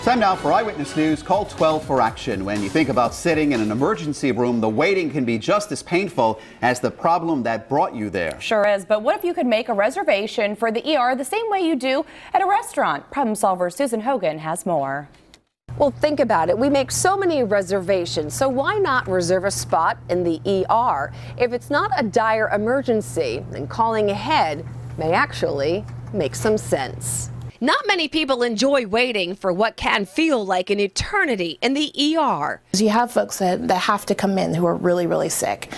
Time now for Eyewitness News. Call 12 for action. When you think about sitting in an emergency room, the waiting can be just as painful as the problem that brought you there. Sure is, but what if you could make a reservation for the ER the same way you do at a restaurant? Problem Solver Susan Hogan has more. Well, think about it. We make so many reservations, so why not reserve a spot in the ER? If it's not a dire emergency, then calling ahead may actually make some sense. Not many people enjoy waiting for what can feel like an eternity in the ER. You have folks that have to come in who are really, really sick,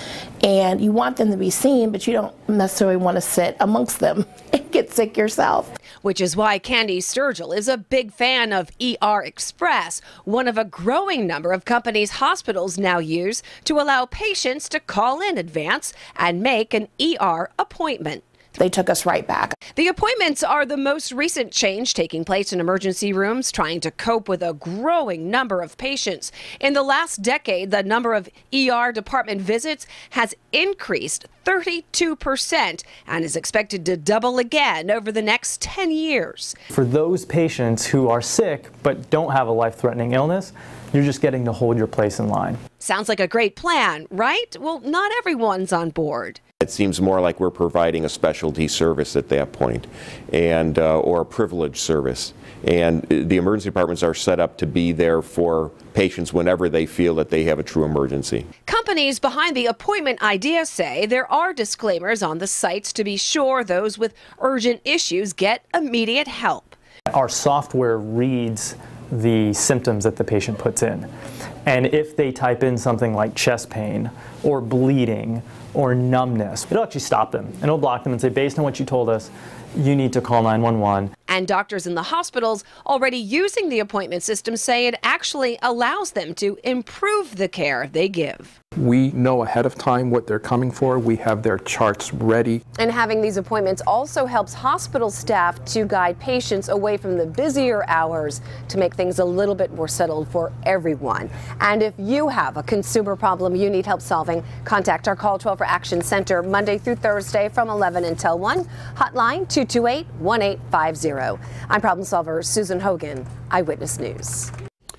and you want them to be seen, but you don't necessarily want to sit amongst them and get sick yourself. Which is why Candy Sturgill is a big fan of ER Express, one of a growing number of companies hospitals now use to allow patients to call in advance and make an ER appointment. They took us right back. The appointments are the most recent change taking place in emergency rooms, trying to cope with a growing number of patients. In the last decade, the number of ER department visits has increased 32% and is expected to double again over the next 10 years. For those patients who are sick but don't have a life-threatening illness, you're just getting to hold your place in line. Sounds like a great plan, right? Well, not everyone's on board. It seems more like we're providing a specialty service at that point, and or a privileged service. And the emergency departments are set up to be there for patients whenever they feel that they have a true emergency. Companies behind the appointment idea say there are disclaimers on the sites to be sure those with urgent issues get immediate help. Our software reads the symptoms that the patient puts in. And if they type in something like chest pain or bleeding or numbness, it'll actually stop them and it'll block them and say, based on what you told us, you need to call 911. And doctors in the hospitals already using the appointment system say it actually allows them to improve the care they give. We know ahead of time what they're coming for. We have their charts ready. And having these appointments also helps hospital staff to guide patients away from the busier hours to make things a little bit more settled for everyone. And if you have a consumer problem you need help solving, contact our Call 12 for Action Center Monday through Thursday from 11 until 1. Hotline 228-1850. I'm Problem Solver Susan Hogan, Eyewitness News.